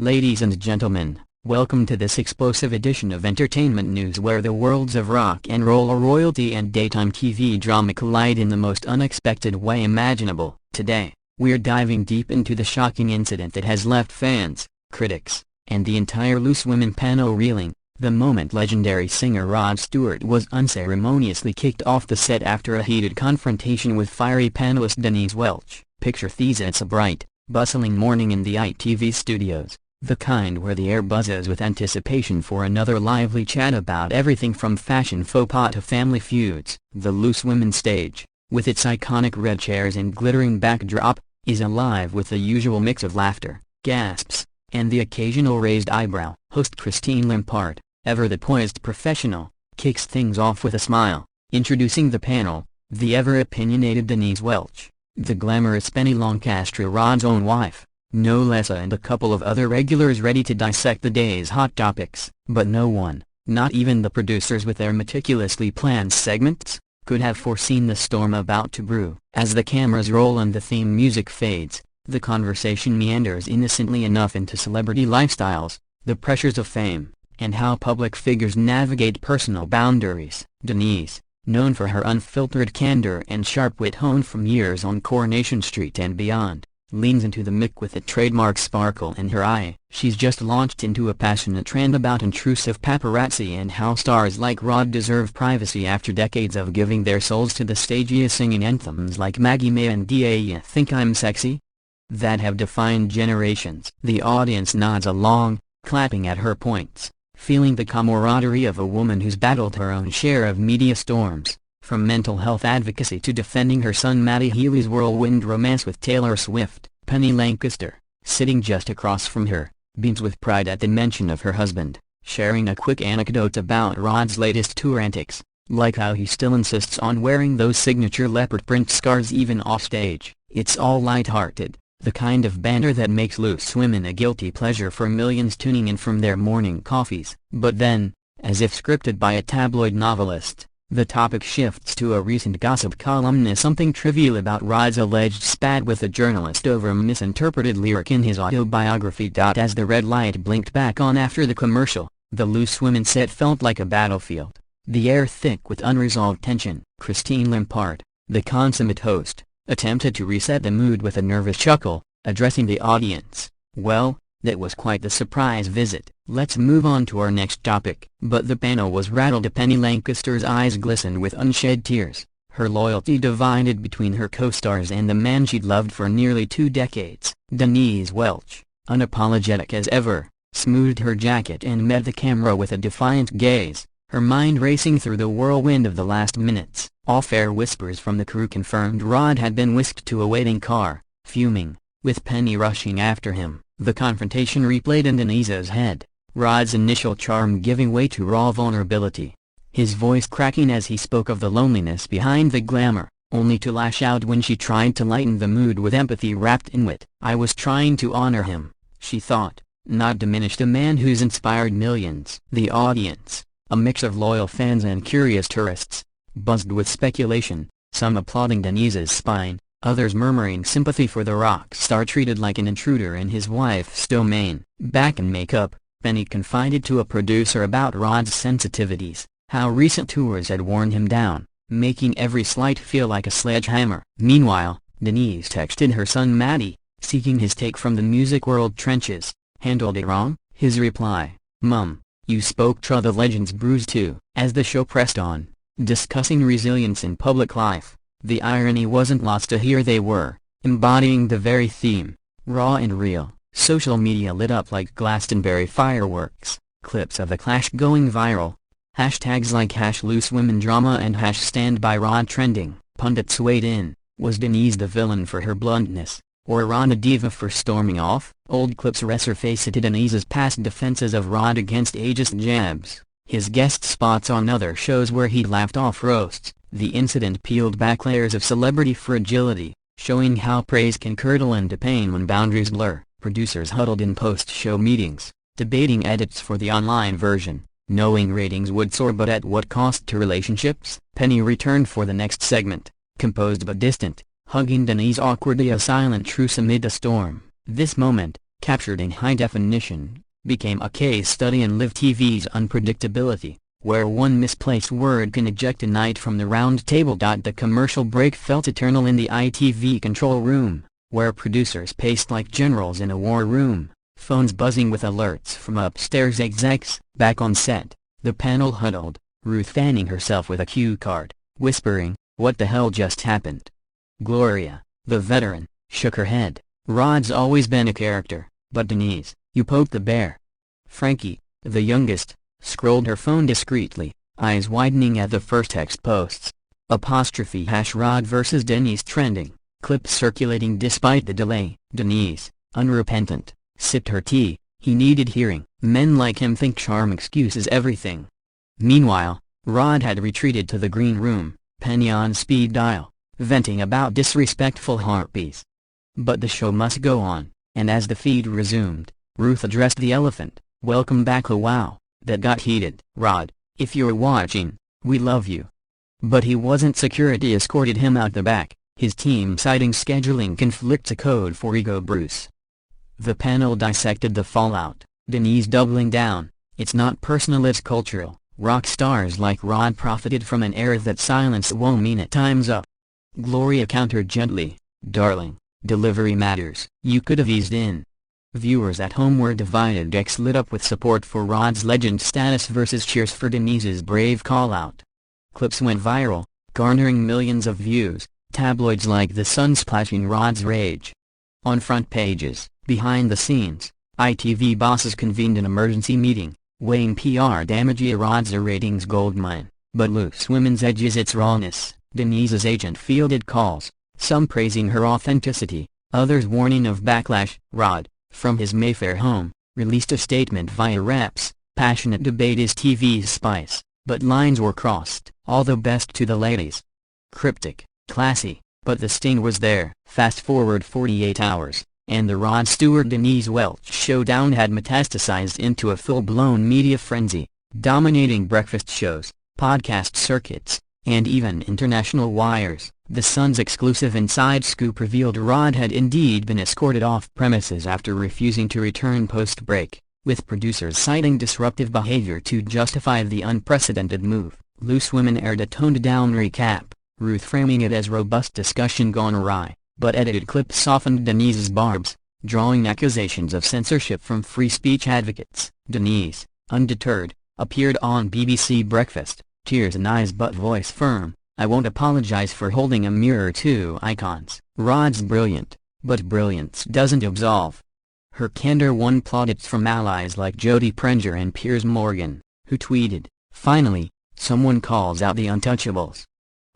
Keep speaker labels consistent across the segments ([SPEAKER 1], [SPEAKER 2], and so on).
[SPEAKER 1] Ladies and gentlemen, welcome to this explosive edition of entertainment news where the worlds of rock and roll royalty and daytime TV drama collide in the most unexpected way imaginable. Today, we're diving deep into the shocking incident that has left fans, critics, and the entire Loose Women panel reeling, the moment legendary singer Rod Stewart was unceremoniously kicked off the set after a heated confrontation with fiery panelist Denise Welch. Picture this: it's a bright, bustling morning in the ITV studios. The kind where the air buzzes with anticipation for another lively chat about everything from fashion faux pas to family feuds. The Loose Women stage, with its iconic red chairs and glittering backdrop, is alive with the usual mix of laughter, gasps, and the occasional raised eyebrow. Host Christine Lampard, ever the poised professional, kicks things off with a smile, introducing the panel, the ever-opinionated Denise Welch, the glamorous Penny Lancaster, Rod's own wife, no less, and a couple of other regulars ready to dissect the day's hot topics. But no one, not even the producers with their meticulously planned segments, could have foreseen the storm about to brew. As the cameras roll and the theme music fades, the conversation meanders innocently enough into celebrity lifestyles, the pressures of fame, and how public figures navigate personal boundaries. Denise, known for her unfiltered candor and sharp wit honed from years on Coronation Street and beyond, leans into the mic with a trademark sparkle in her eye. She's just launched into a passionate rant about intrusive paparazzi and how stars like Rod deserve privacy after decades of giving their souls to the stage, singing anthems like Maggie May and "Do Ya Think I'm Sexy?" that have defined generations. The audience nods along, clapping at her points, feeling the camaraderie of a woman who's battled her own share of media storms, from mental health advocacy to defending her son Matty Healy's whirlwind romance with Taylor Swift. Penny Lancaster, sitting just across from her, beams with pride at the mention of her husband, sharing a quick anecdote about Rod's latest tour antics, like how he still insists on wearing those signature leopard print scarves even offstage. It's all light-hearted, the kind of banter that makes Loose Women a guilty pleasure for millions tuning in from their morning coffees. But then, as if scripted by a tabloid novelist, the topic shifts to a recent gossip column and something trivial about Rod's alleged spat with a journalist over a misinterpreted lyric in his autobiography. As the red light blinked back on after the commercial, the Loose Women set felt like a battlefield, the air thick with unresolved tension. Christine Lampard, the consummate host, attempted to reset the mood with a nervous chuckle, addressing the audience. "Well, that was quite the surprise visit. Let's move on to our next topic." But the panel was rattled. Penny Lancaster's eyes glistened with unshed tears, her loyalty divided between her co-stars and the man she'd loved for nearly 2 decades. Denise Welch, unapologetic as ever, smoothed her jacket and met the camera with a defiant gaze, her mind racing through the whirlwind of the last minutes. Off-air whispers from the crew confirmed Rod had been whisked to a waiting car, fuming, with Penny rushing after him. The confrontation replayed in Denise's head, Rod's initial charm giving way to raw vulnerability, his voice cracking as he spoke of the loneliness behind the glamour, only to lash out when she tried to lighten the mood with empathy wrapped in wit. "I was trying to honor him," she thought, "not diminish the man who's inspired millions." The audience, a mix of loyal fans and curious tourists, buzzed with speculation, some applauding Denise's spine, others murmuring sympathy for the rock star treated like an intruder in his wife's domain. Back in makeup, Penny confided to a producer about Rod's sensitivities, how recent tours had worn him down, making every slight feel like a sledgehammer. Meanwhile, Denise texted her son Matty, seeking his take from the music world trenches. "Handled it wrong?" His reply: "Mum, you spoke true, the legend's bruised too." As the show pressed on, discussing resilience in public life, the irony wasn't lost to here they were, embodying the very theme, raw and real. Social media lit up like Glastonbury fireworks, clips of the clash going viral, hashtags like #LooseWomenDrama and #StandByRod trending. Pundits weighed in: was Denise the villain for her bluntness, or Rod a diva for storming off? Old clips resurfaced Denise's past defenses of Rod against ageist jabs, his guest spots on other shows where he'd laughed off roasts. The incident peeled back layers of celebrity fragility, showing how praise can curdle into pain when boundaries blur. Producers huddled in post-show meetings, debating edits for the online version, knowing ratings would soar, but at what cost to relationships? Penny returned for the next segment, composed but distant, hugging Denise awkwardly, a silent truce amid a storm. This moment, captured in high definition, became a case study in live TV's unpredictability, where one misplaced word can eject a night from the round table. The commercial break felt eternal in the ITV control room, where producers paced like generals in a war room, phones buzzing with alerts from upstairs execs. Back on set, the panel huddled, Ruth fanning herself with a cue card, whispering, "What the hell just happened?" Gloria, the veteran, shook her head. "Rod's always been a character, but Denise, you poked the bear." Frankie, the youngest, scrolled her phone discreetly, eyes widening at the first text posts. #Rod vs Denise trending, clips circulating despite the delay. Denise, unrepentant, sipped her tea. "He needed hearing. Men like him think charm excuses everything." Meanwhile, Rod had retreated to the green room, penny on speed dial, venting about disrespectful harpies. But the show must go on, and as the feed resumed, Ruth addressed the elephant. "Welcome back." Wow, that got heated. "Rod, if you're watching, we love you." But he wasn't. Security escorted him out the back, his team citing scheduling conflicts, a code for ego Bruce. The panel dissected the fallout, Denise doubling down, "It's not personal, it's cultural. Rock stars like Rod profited from an era that silence won't mean it. Time's up." Gloria countered gently, "Darling, delivery matters. You could have eased in." Viewers at home were divided. X lit up with support for Rod's legend status versus cheers for Denise's brave call-out. Clips went viral, garnering millions of views, tabloids like The Sun splashing Rod's rage. On front pages, behind the scenes, ITV bosses convened an emergency meeting, weighing PR damage. Rod's a ratings goldmine, but Loose Women's edge is its rawness. Denise's agent fielded calls, some praising her authenticity, others warning of backlash. Rod, from his Mayfair home, released a statement via Reps. "Passionate debate is TV's spice, but lines were crossed. All the best to the ladies." Cryptic, classy, but the sting was there. Fast forward 48 hours, and the Rod Stewart Denise Welch showdown had metastasized into a full-blown media frenzy, dominating breakfast shows, podcast circuits, and even international wires. The Sun's exclusive inside scoop revealed Rod had indeed been escorted off premises after refusing to return post-break, with producers citing disruptive behavior to justify the unprecedented move. Loose Women aired a toned-down recap, Ruth framing it as robust discussion gone awry, but edited clips softened Denise's barbs, drawing accusations of censorship from free speech advocates. Denise, undeterred, appeared on BBC Breakfast, tears in eyes but voice firm. "I won't apologize for holding a mirror to icons. Rod's brilliant, but brilliance doesn't absolve." Her candor won plaudits from allies like Jodie Prenger and Piers Morgan, who tweeted, "Finally, someone calls out the untouchables."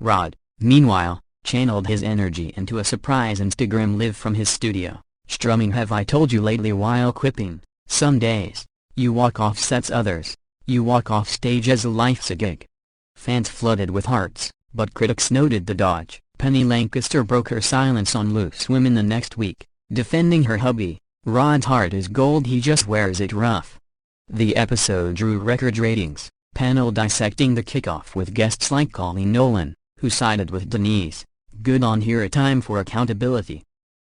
[SPEAKER 1] Rod, meanwhile, channeled his energy into a surprise Instagram live from his studio, strumming "Have I Told You Lately" while quipping, "Some days, you walk off sets, others, you walk off stage as life's a gig." Fans flooded with hearts, but critics noted the dodge. Penny Lancaster broke her silence on Loose Women the next week, defending her hubby. "Rod's heart is gold, he just wears it rough." The episode drew record ratings, panel dissecting the kickoff with guests like Colleen Nolan, who sided with Denise. "Good on her." A time for accountability.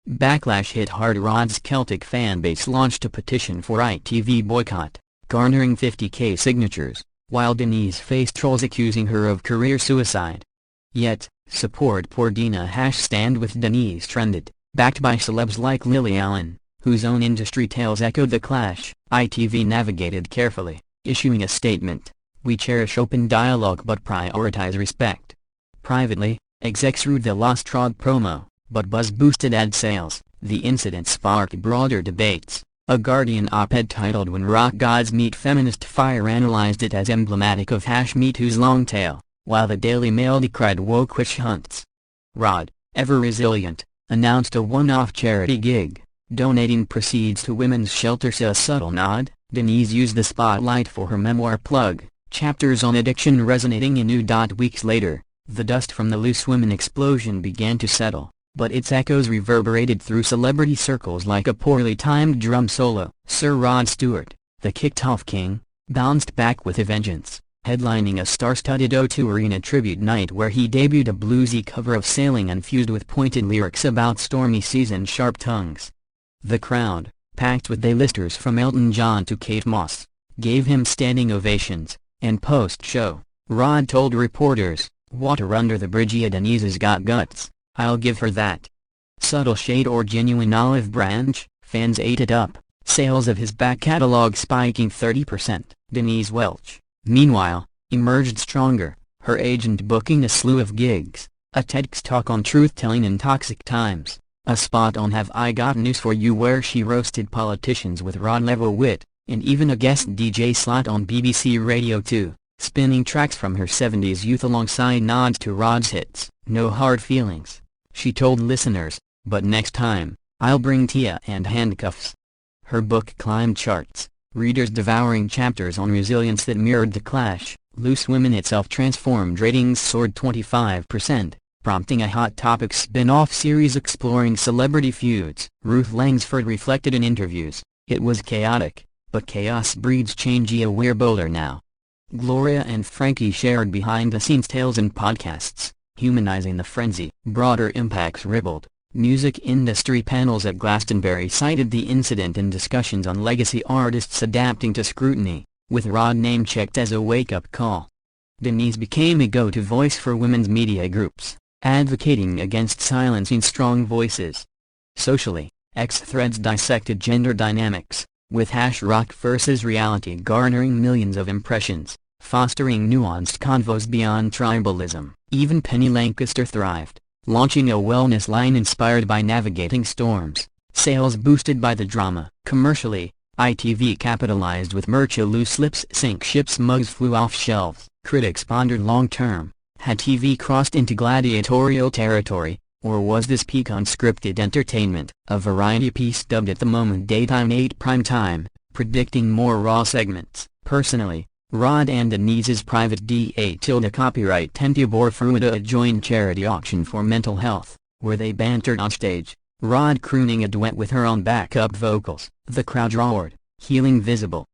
[SPEAKER 1] Backlash hit hard. Rod's Celtic fanbase launched a petition for ITV boycott, garnering 50,000 signatures, while Denise faced trolls accusing her of career suicide. Yet, support for Dina #Stand With Denise trended, backed by celebs like Lily Allen, whose own industry tales echoed the clash. ITV navigated carefully, issuing a statement, "We cherish open dialogue but prioritize respect." Privately, execs rued the Lost Rod promo, but buzz boosted ad sales. The incident sparked broader debates. A Guardian op-ed titled "When Rock Gods Meet Feminist Fire" analyzed it as emblematic of #MeToo's long tail, while the Daily Mail decried woke witch hunts. Rod, ever resilient, announced a one-off charity gig, donating proceeds to women's shelters. A subtle nod. Denise used the spotlight for her memoir plug, chapters on addiction resonating anew. Weeks later, the dust from the Loose Women explosion began to settle, but its echoes reverberated through celebrity circles like a poorly timed drum solo. Sir Rod Stewart, the kicked-off king, bounced back with a vengeance, headlining a star-studded O2 Arena tribute night where he debuted a bluesy cover of Sailing infused with pointed lyrics about stormy seas and sharp tongues. The crowd, packed with A-listers from Elton John to Kate Moss, gave him standing ovations, and post-show, Rod told reporters, "Water under the bridge, Denise's got guts, I'll give her that." Subtle shade or genuine olive branch, fans ate it up, sales of his back catalog spiking 30%. Denise Welch, meanwhile, emerged stronger, her agent booking a slew of gigs, a TEDx talk on truth-telling in toxic times, a spot on Have I Got News For You where she roasted politicians with Rod-level wit, and even a guest DJ slot on BBC Radio 2, spinning tracks from her 70s youth alongside nods to Rod's hits. "No hard feelings," she told listeners, "but next time, I'll bring Tia and handcuffs." Her book climbed charts, readers devouring chapters on resilience that mirrored the clash. Loose Women itself transformed, ratings soared 25%, prompting a Hot Topics spin-off series exploring celebrity feuds. Ruth Langsford reflected in interviews, "It was chaotic, but chaos breeds change. We're bolder now." Gloria and Frankie shared behind-the-scenes tales in podcasts, humanizing the frenzy. Broader impacts rippled. Music industry panels at Glastonbury cited the incident in discussions on legacy artists adapting to scrutiny, with Rod name-checked as a wake-up call. Denise became a go-to voice for women's media groups, advocating against silencing strong voices. Socially, X threads dissected gender dynamics, with #rock versus reality garnering millions of impressions, fostering nuanced convos beyond tribalism. Even Penny Lancaster thrived, launching a wellness line inspired by navigating storms, sales boosted by the drama. Commercially, ITV capitalized with merch. Loose lips sink ships, mugs flew off shelves. Critics pondered long-term, had TV crossed into gladiatorial territory, or was this peak unscripted entertainment? A variety piece dubbed at the moment Daytime 8 Prime Time, predicting more raw segments. Personally, Rod and Denise's private DA copyright Tentia bore fruit at a joint charity auction for mental health, where they bantered on stage, Rod crooning a duet with her on backup vocals. The crowd roared, healing visible.